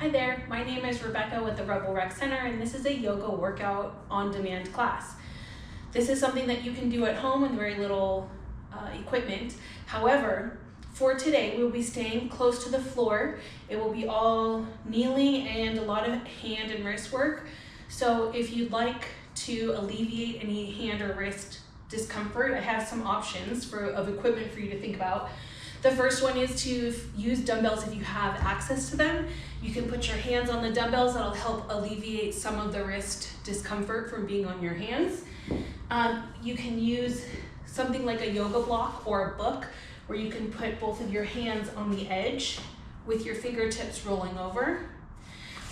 Hi there, my name is Rebecca with the Rebel Rec Center, and this is a yoga workout on demand class. This is something that you can do at home with very little equipment. However, for today, we'll be staying close to the floor. It will be all kneeling and a lot of hand and wrist work. So if you'd like to alleviate any hand or wrist discomfort, I have some options of equipment for you to think about. The first one is to use dumbbells if you have access to them. You can put your hands on the dumbbells. That'll help alleviate some of the wrist discomfort from being on your hands. You can use something like a yoga block or a book where you can put both of your hands on the edge with your fingertips rolling over.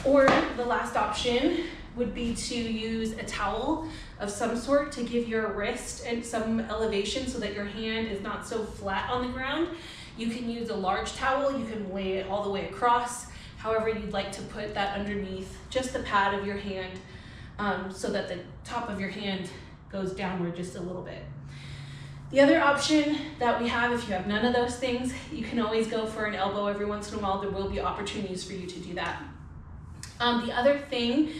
Or the last option would be to use a towel of some sort to give your wrist and some elevation so that your hand is not so flat on the ground. You can use a large towel, you can lay it all the way across, however you'd like to put that underneath just the pad of your hand so that the top of your hand goes downward just a little bit. The other option that we have, if you have none of those things, you can always go for an elbow every once in a while. There will be opportunities for you to do that. The other thing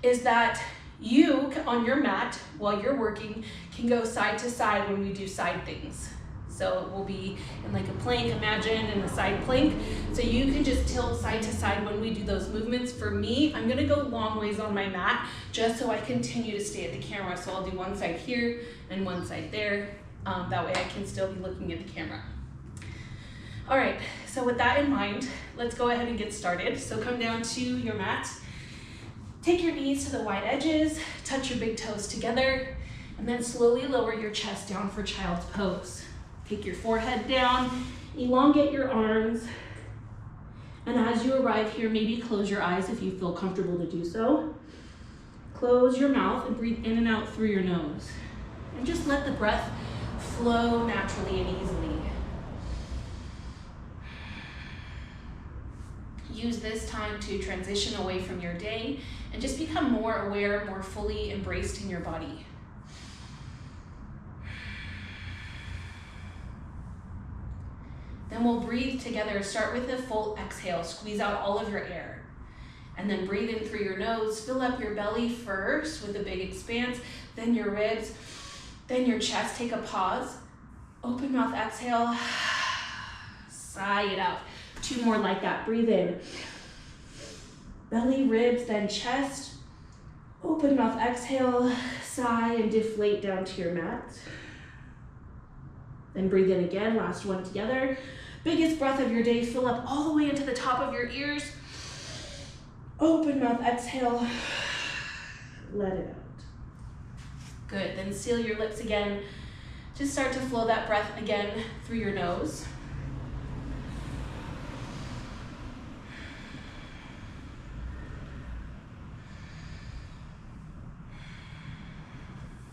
is that you, on your mat, while you're working, can go side to side when we do side things. So it will be in like a plank, imagine, in a side plank. So you can just tilt side to side when we do those movements. For me, I'm gonna go long ways on my mat just so I continue to stay at the camera. So I'll do one side here and one side there. That way I can still be looking at the camera. All right, so with that in mind, let's go ahead and get started. So come down to your mat. Take your knees to the wide edges, touch your big toes together, and then slowly lower your chest down for child's pose. Take your forehead down, elongate your arms, and as you arrive here, maybe close your eyes if you feel comfortable to do so. Close your mouth and breathe in and out through your nose. And just let the breath flow naturally and easily. Use this time to transition away from your day and just become more aware, more fully embraced in your body. Then we'll breathe together. Start with a full exhale. Squeeze out all of your air. And then breathe in through your nose. Fill up your belly first with a big expanse, then your ribs, then your chest. Take a pause. Open mouth, exhale. Sigh it out. 2 more like that. Breathe in. Belly, ribs, then chest. Open mouth, exhale. Sigh and deflate down to your mat. Then breathe in again. Last one together. Biggest breath of your day. Fill up all the way into the top of your ears. Open mouth, exhale. Let it out. Good. Then seal your lips again. Just start to flow that breath again through your nose.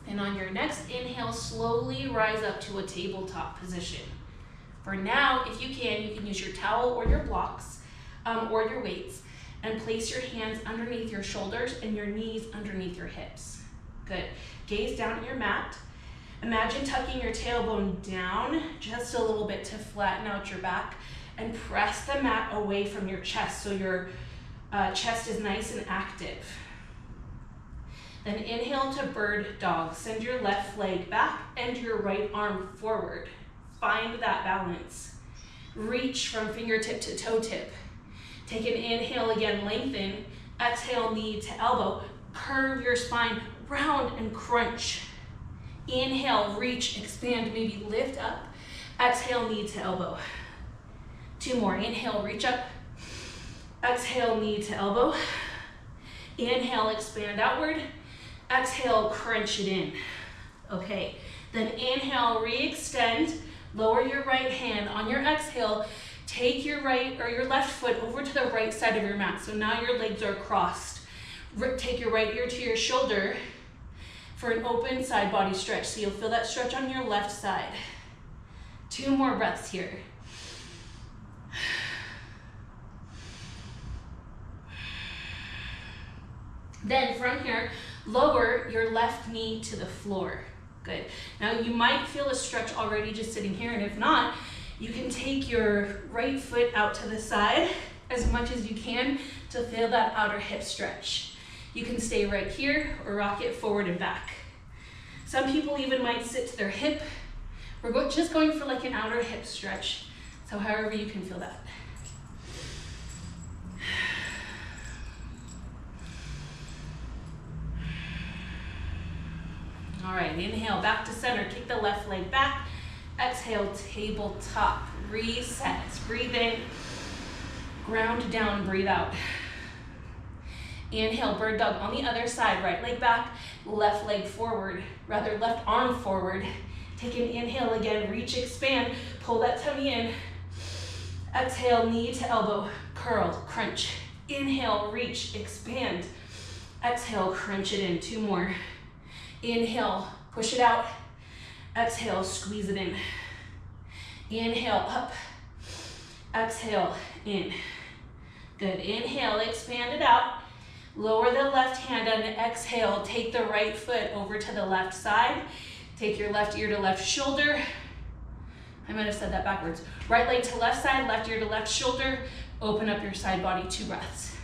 And on your next inhale, slowly rise up to a tabletop position. For now, if you can use your towel or your blocks or your weights and place your hands underneath your shoulders and your knees underneath your hips. Good. Gaze down at your mat. Imagine tucking your tailbone down just a little bit to flatten out your back and press the mat away from your chest so your chest is nice and active. Then inhale to bird dog. Send your left leg back and your right arm forward. Find that balance. Reach from fingertip to toe tip. Take an inhale again, lengthen. Exhale, knee to elbow. Curve your spine, round and crunch. Inhale, reach, expand, maybe lift up. Exhale, knee to elbow. 2 more. Inhale, reach up. Exhale, knee to elbow. Inhale, expand outward. Exhale, crunch it in. Okay, then inhale, re-extend, lower your right hand. On your exhale, take your right or your left foot over to the right side of your mat. So now your legs are crossed. Take your right ear to your shoulder for an open side body stretch. So you'll feel that stretch on your left side. 2 more breaths here. Then from here, lower your left knee to the floor. Good. Now you might feel a stretch already just sitting here, and if not, you can take your right foot out to the side as much as you can to feel that outer hip stretch. You can stay right here or rock it forward and back. Some people even might sit to their hip. We're just going for like an outer hip stretch. So however you can feel that. All right, inhale, back to center. Kick the left leg back. Exhale, tabletop. Reset. Breathe in. Ground down, breathe out. Inhale, bird dog on the other side. Right leg back, left leg forward. Rather, left arm forward. Take an inhale again, reach, expand. Pull that tummy in. Exhale, knee to elbow, curl, crunch. Inhale, reach, expand. Exhale, crunch it in. 2 more. Inhale, push it out. Exhale, squeeze it in. Inhale, up. Exhale, in. Good. Inhale, expand it out. Lower the left hand and exhale. Take the right foot over to the left side. Take your left ear to left shoulder. I might have said that backwards. Right leg to left side, left ear to left shoulder. Open up your side body, 2 breaths.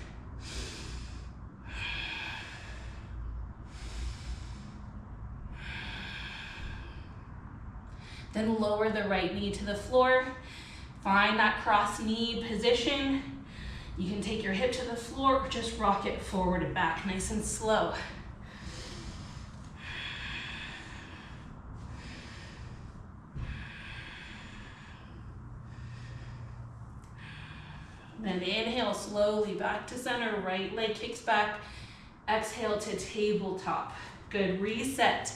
Then lower the right knee to the floor. Find that cross knee position. You can take your hip to the floor or just rock it forward and back, nice and slow. Then inhale slowly back to center, right leg kicks back. Exhale to tabletop. Good, reset.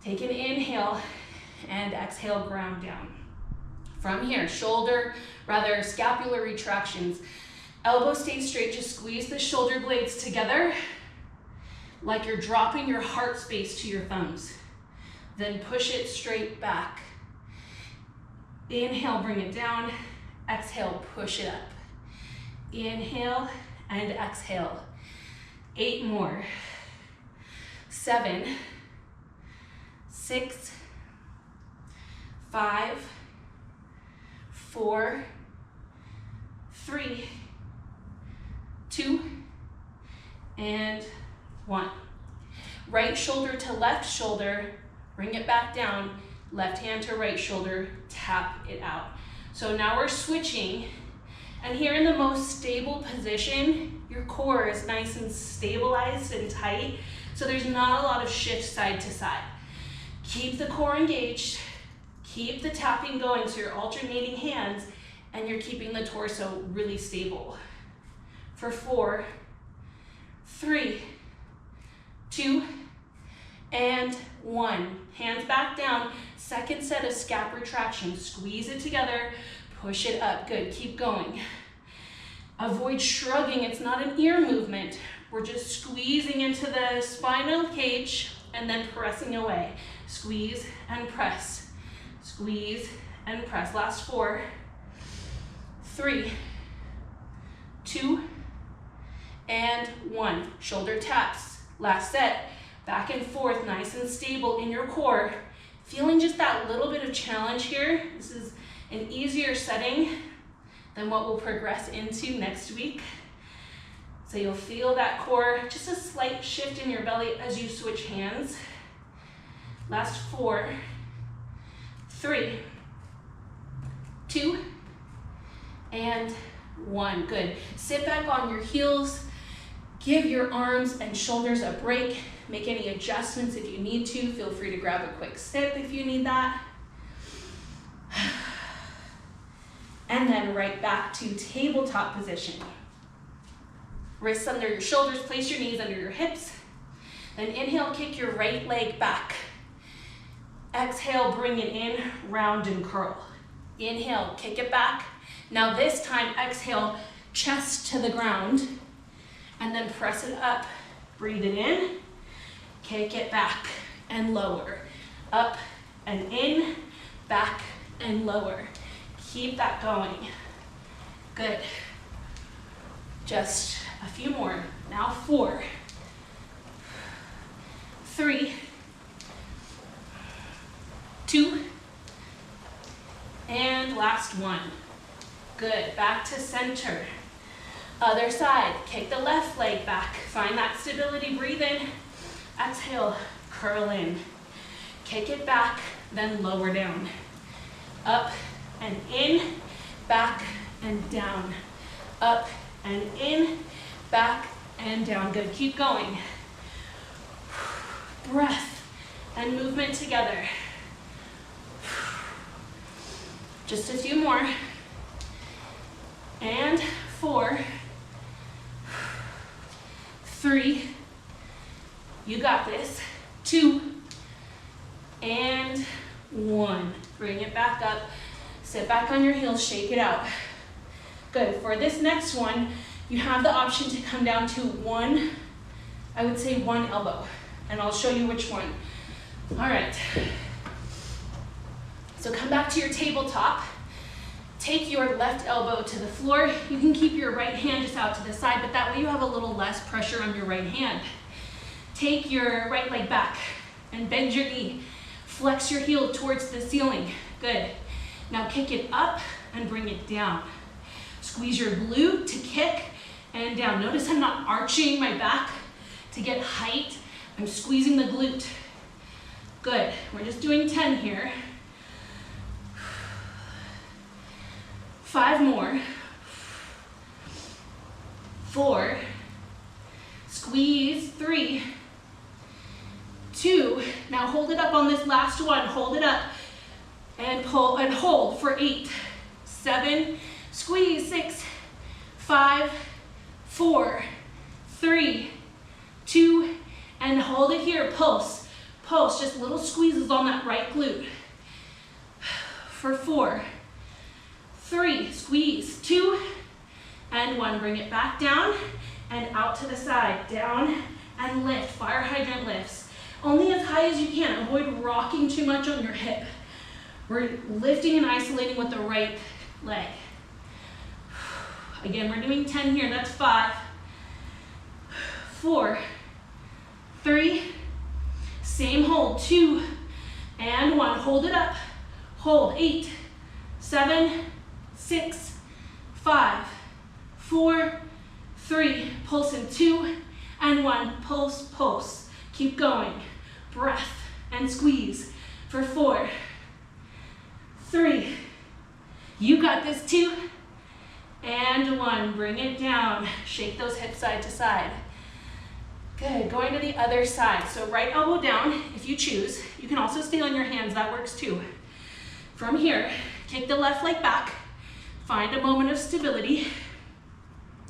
Take an inhale and exhale, ground down. From here, scapular retractions. Elbow stays straight, just squeeze the shoulder blades together like you're dropping your heart space to your thumbs. Then push it straight back. Inhale, bring it down. Exhale, push it up. Inhale and exhale. 8 more. 7, 6, 5, 4, 3, 2, and 1. Right shoulder to left shoulder, bring it back down. Left hand to right shoulder, tap it out. So now we're switching, and here in the most stable position, your core is nice and stabilized and tight, so there's not a lot of shift side to side. Keep the core engaged, keep the tapping going, so you're alternating hands, and you're keeping the torso really stable. For 4, 3, 2, and 1. Hands back down. Second set of scap retraction. Squeeze it together, push it up. Good, keep going. Avoid shrugging, it's not an ear movement. We're just squeezing into the spinal cage and then pressing away. Squeeze and press. Squeeze and press. Last 4, 3, 2, and 1. Shoulder taps. Last set. Back and forth, nice and stable in your core. Feeling just that little bit of challenge here. This is an easier setting than what we'll progress into next week. So you'll feel that core, just a slight shift in your belly as you switch hands. Last 4, 3, 2, and 1. Good. Sit back on your heels. Give your arms and shoulders a break. Make any adjustments if you need to. Feel free to grab a quick sip if you need that. And then right back to tabletop position. Wrists under your shoulders, place your knees under your hips. Then inhale, kick your right leg back. Exhale, bring it in, round and curl. Inhale, kick it back. Now this time, exhale, chest to the ground, and then press it up. Breathe it in, kick it back and lower. Up and in, back and lower. Keep that going. Good. Just a few more. Now 4, 3, 2, and last 1. Good, back to center. Other side, kick the left leg back. Find that stability, breathe in. Exhale, curl in. Kick it back, then lower down. Up and in, back and down. Up and in, back and down. Good, keep going. Breath and movement together. Just a few more. And 4, 3, you got this. 2, and 1. Bring it back up. Sit back on your heels, shake it out. Good. For this next one, you have the option to come down to one, I would say one elbow, and I'll show you which one. All right. So come back to your tabletop. Take your left elbow to the floor. You can keep your right hand just out to the side, but that way you have a little less pressure on your right hand. Take your right leg back and bend your knee. Flex your heel towards the ceiling. Good. Now kick it up and bring it down. Squeeze your glute to kick and down. Notice I'm not arching my back to get height. I'm squeezing the glute. Good. We're just doing 10 here. 5 more. 4. Squeeze. 3. 2. Now hold it up on this last one. Hold it up and pull and hold for 8. 7. Squeeze. 6. 5. 4. 3. 2. And hold it here. Pulse. Pulse. Just little squeezes on that right glute. For 4. 3, squeeze, 2, and 1. Bring it back down and out to the side. Down and lift, fire hydrant lifts. Only as high as you can. Avoid rocking too much on your hip. We're lifting and isolating with the right leg. Again, we're doing 10 here. That's 5, 4, 3, same hold, 2, and 1. Hold it up. Hold, 8, 7, 6, 5, 4, 3, pulse in 2, and 1, pulse, pulse. Keep going. Breath and squeeze for 4, 3, you got this, 2, and 1. Bring it down. Shake those hips side to side. Good, going to the other side. So right elbow down if you choose. You can also stay on your hands, that works too. From here, kick the left leg back. Find a moment of stability.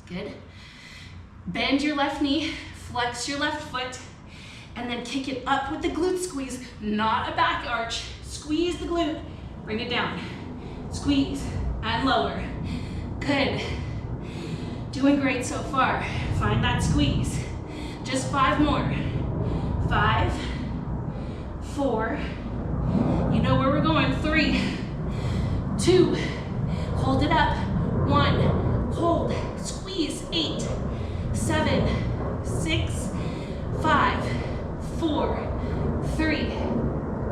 Good. Bend your left knee, flex your left foot, and then kick it up with the glute squeeze, not a back arch. Squeeze the glute, bring it down. Squeeze and lower. Good. Doing great so far. Find that squeeze. Just 5 more. 5, 4, you know where we're going. 3, 2, hold it up. 1, hold, squeeze. 8, 7, 6, 5, 4, 3,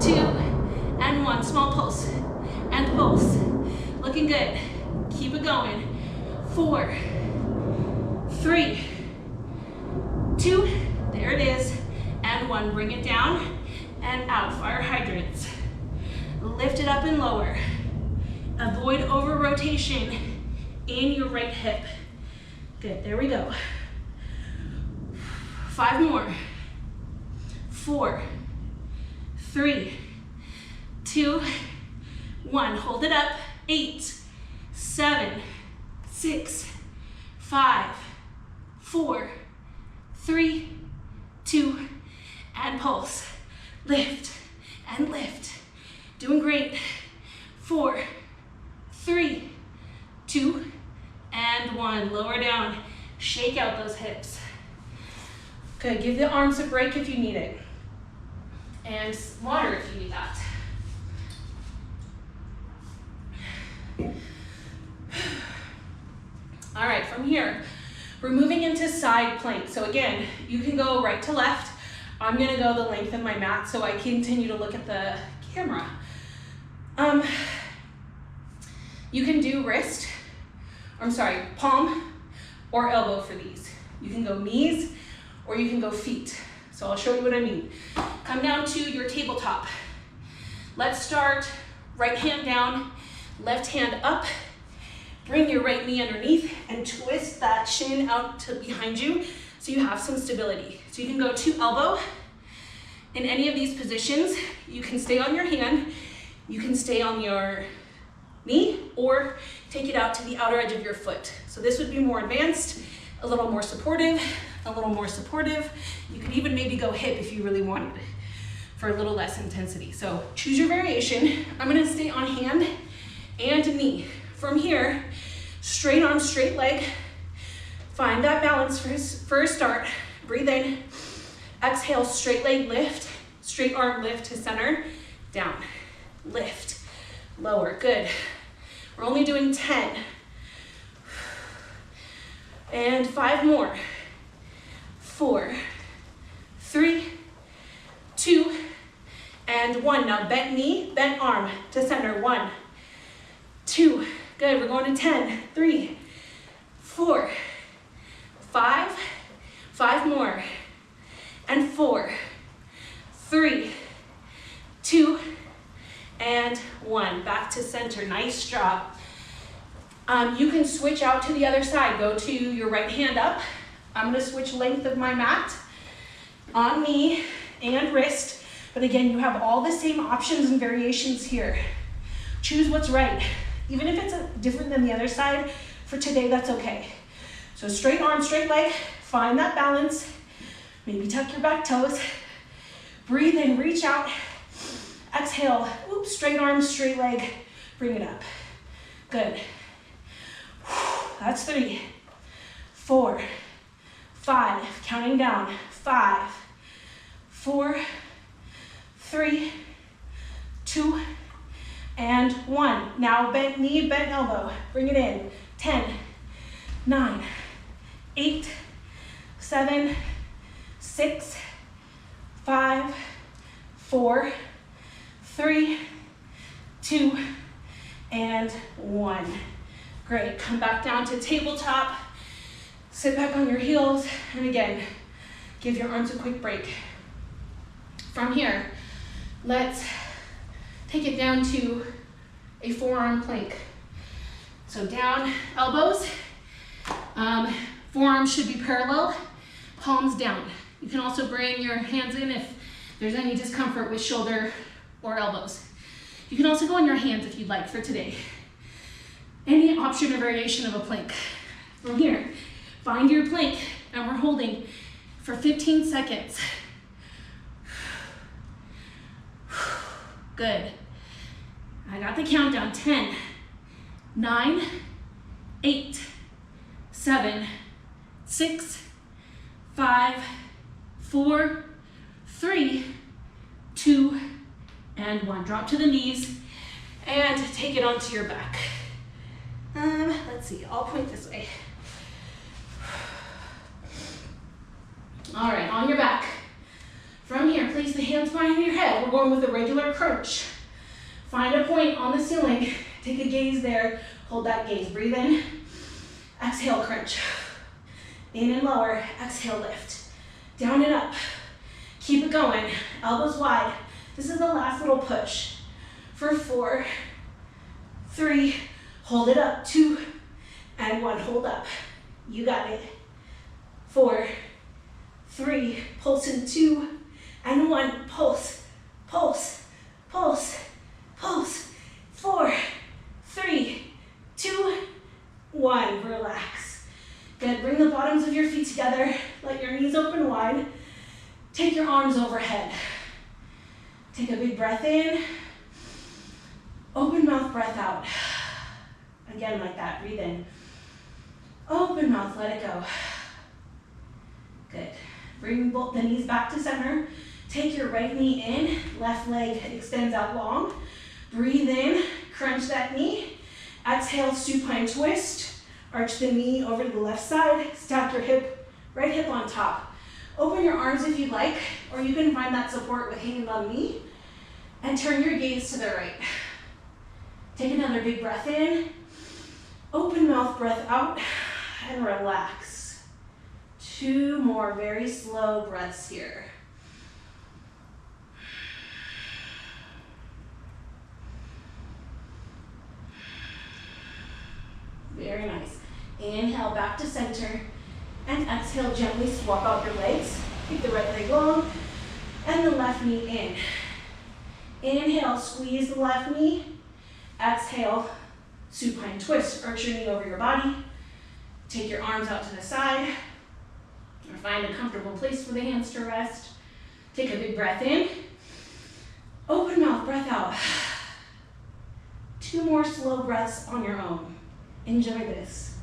2, and 1. Small pulse and pulse. Looking good. Keep it going. 4, 3, 2, there it is, and 1. Bring it down and out. Fire hydrants. Lift it up and lower. Avoid over rotation in your right hip. Good, there we go. 5 more. 4, 3, 2, 1. Hold it up. 8, 7, 6, 5, 4, 3, 2, and pulse. Lift and lift. Doing great. 4, 3, 2, and 1. Lower down. Shake out those hips. Good. Give the arms a break if you need it. And water if you need that. All right, from here, we're moving into side plank. So again, you can go right to left. I'm gonna go the length of my mat so I continue to look at the camera. You can do wrist palm or elbow for these. You can go knees or you can go feet. So I'll show you what I mean. Come down to your tabletop. Let's start right hand down, left hand up. Bring your right knee underneath and twist that shin out to behind you so you have some stability. So you can go to elbow. In any of these positions, you can stay on your hand, you can stay on your knee, or take it out to the outer edge of your foot. So this would be more advanced, a little more supportive, a little more supportive. You could even maybe go hip if you really wanted for a little less intensity. So choose your variation. I'm gonna stay on hand and knee. From here, straight arm, straight leg. Find that balance for a start. Breathe in. Exhale, straight leg lift. Straight arm lift to center. Down. Lift. Lower. Good. We're only doing 10. And 5 more. 4, 3, 2, and 1. Now bent knee, bent arm to center. 1, 2. Good. We're going to 10. 3, 4, 5. 5 more. And 4, 3, 2, and 1. Back to center. Nice job. You can switch out to the other side. Go to your right hand up. I'm gonna switch length of my mat on knee and wrist. But again, you have all the same options and variations here. Choose what's right. Even if it's different than the other side, for today, that's okay. So straight arm, straight leg, find that balance. Maybe tuck your back toes. Breathe in, reach out. Exhale, oops, straight arm, straight leg, bring it up. Good. That's 3, 4, 5, counting down. 5, 4, 3, 2, and 1. Now bent knee, bent elbow. Bring it in. 10, 9, 8, 7, 6, 5, 4, 3, 2, and 1. Great. Come back down to tabletop. Sit back on your heels, and again, give your arms a quick break. From here, let's take it down to a forearm plank. So down, elbows, forearms should be parallel, palms down. You can also bring your hands in if there's any discomfort with shoulder or elbows. You can also go on your hands if you'd like for today. Any option or variation of a plank. From here, find your plank, and we're holding for 15 seconds. Good. I got the countdown. 10, 9, 8, 7, 6, 5, 4, 3, 2, and 1. Drop to the knees and take it onto your back. Let's see, I'll point this way. All right, on your back. From here, place the hands behind your head. We're going with a regular crunch. Find a point on the ceiling. Take a gaze there. Hold that gaze. Breathe in. Exhale, crunch. In and lower. Exhale, lift. Down and up. Keep it going. Elbows wide. This is the last little push. For 4, 3, hold it up. 2, and 1. Hold up. You got it. 4, 3, pulse in 2, and 1. Pulse, pulse, pulse, pulse. 4, 3, 2, 1. Relax. Good. Bring the bottoms of your feet together. Let your knees open wide. Take your arms overhead. Take a big breath in. Open mouth, breath out. Again, like that. Breathe in. Open mouth, let it go. Good. Bring both the knees back to center. Take your right knee in. Left leg extends out long. Breathe in. Crunch that knee. Exhale, supine twist. Arch the knee over to the left side. Stack your right hip on top. Open your arms if you'd like, or you can find that support with hand on knee. And turn your gaze to the right. Take another big breath in. Open mouth, mouth breath out and relax. 2 more very slow breaths here. Very nice. Inhale back to center and exhale, gently swap out your legs. Keep the right leg long and the left knee in. Inhale, squeeze the left knee. Exhale, supine twist. Arch your knee over your body. Take your arms out to the side or find a comfortable place for the hands to rest. Take a big breath in. Open mouth, breath out. 2 more slow breaths on your own. Enjoy this.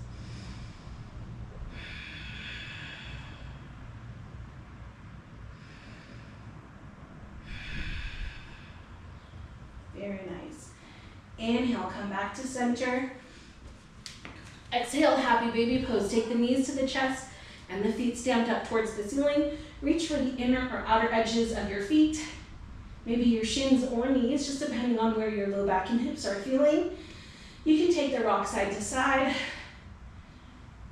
Very nice. Inhale, come back to center. Exhale, happy baby pose. Take the knees to the chest and the feet stamped up towards the ceiling. Reach for the inner or outer edges of your feet. Maybe your shins or knees, just depending on where your low back and hips are feeling. You can take the rock side to side.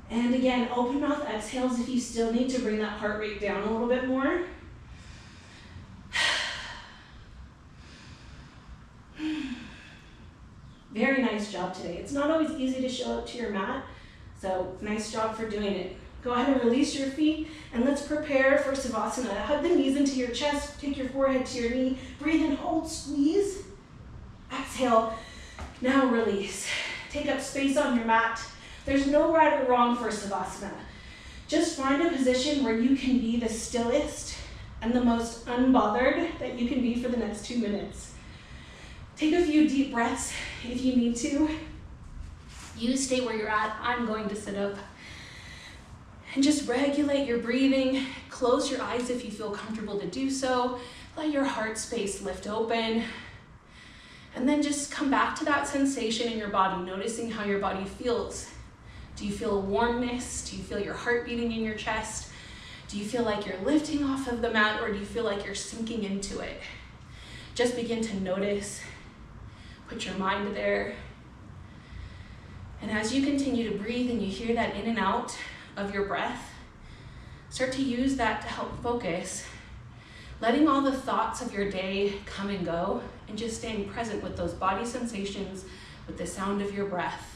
And again, open mouth exhales if you still need to bring that heart rate down a little bit more. Very nice job today. It's not always easy to show up to your mat, so nice job for doing it. Go ahead and release your feet, and let's prepare for Savasana. Hug the knees into your chest, take your forehead to your knee, breathe in, hold, squeeze. Exhale, now release. Take up space on your mat. There's no right or wrong for Savasana. Just find a position where you can be the stillest and the most unbothered that you can be for the next 2 minutes. Take a few deep breaths if you need to. You stay where you're at. I'm going to sit up. And just regulate your breathing. Close your eyes if you feel comfortable to do so. Let your heart space lift open. And then just come back to that sensation in your body, noticing how your body feels. Do you feel a warmness? Do you feel your heart beating in your chest? Do you feel like you're lifting off of the mat, or do you feel like you're sinking into it? Just begin to notice. Put your mind there. And as you continue to breathe and you hear that in and out of your breath, start to use that to help focus, letting all the thoughts of your day come and go, and just staying present with those body sensations, with the sound of your breath.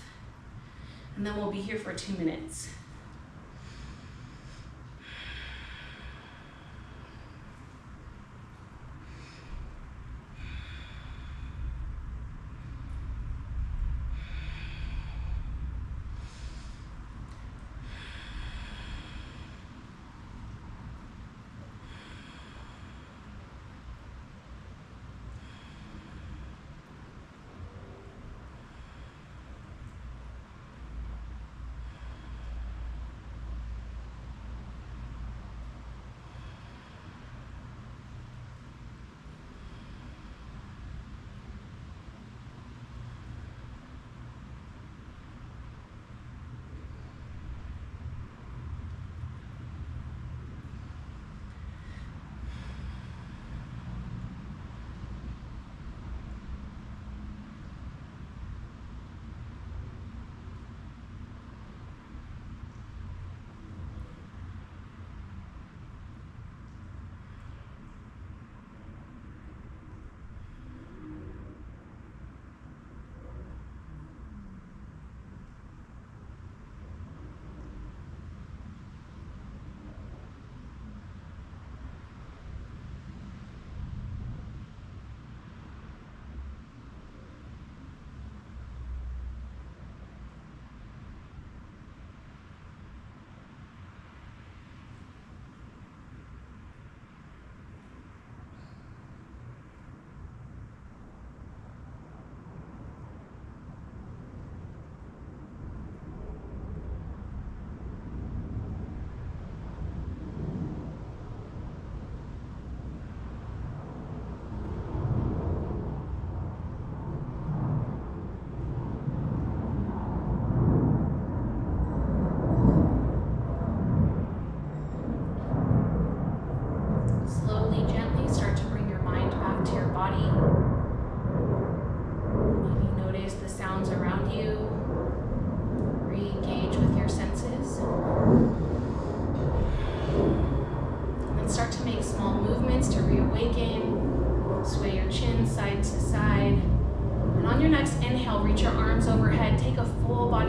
And then we'll be here for 2 minutes.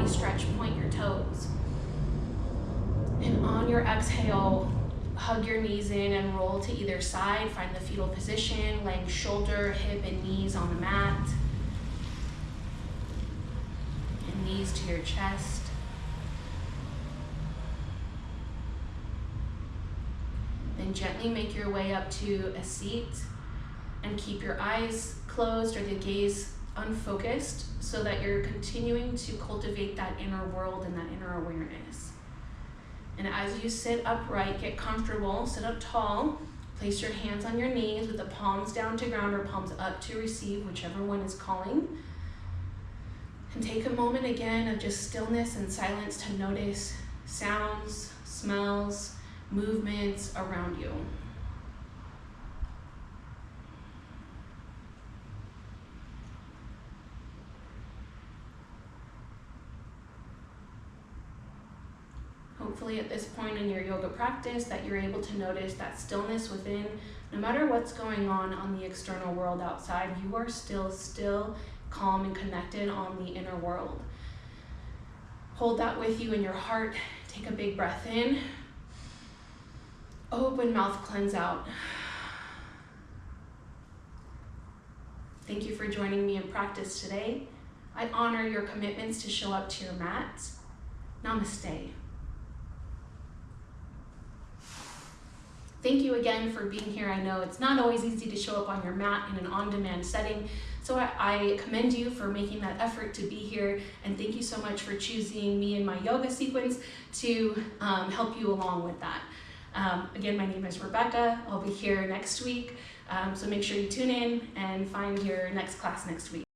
stretch, point your toes. And on your exhale, hug your knees in and roll to either side. Find the fetal position, laying shoulder, hip, and knees on the mat. And knees to your chest. Then gently make your way up to a seat and keep your eyes closed or the gaze unfocused so that you're continuing to cultivate that inner world and that inner awareness. And as you sit upright, get comfortable, sit up tall, place your hands on your knees with the palms down to ground or palms up to receive, whichever one is calling. And take a moment again of just stillness and silence to notice sounds, smells, movements around you. Hopefully at this point in your yoga practice that you're able to notice that stillness within. No matter what's going on the external world outside, you are still calm and connected on the inner world. Hold that with you in your heart. Take a big breath in. Open mouth, cleanse out. Thank you for joining me in practice today. I honor your commitments to show up to your mat. Namaste. Thank you again for being here. I know it's not always easy to show up on your mat in an on-demand setting, so I commend you for making that effort to be here, and thank you so much for choosing me and my yoga sequence to help you along with that. Again, my name is Rebecca. I'll be here next week, so make sure you tune in and find your next class next week.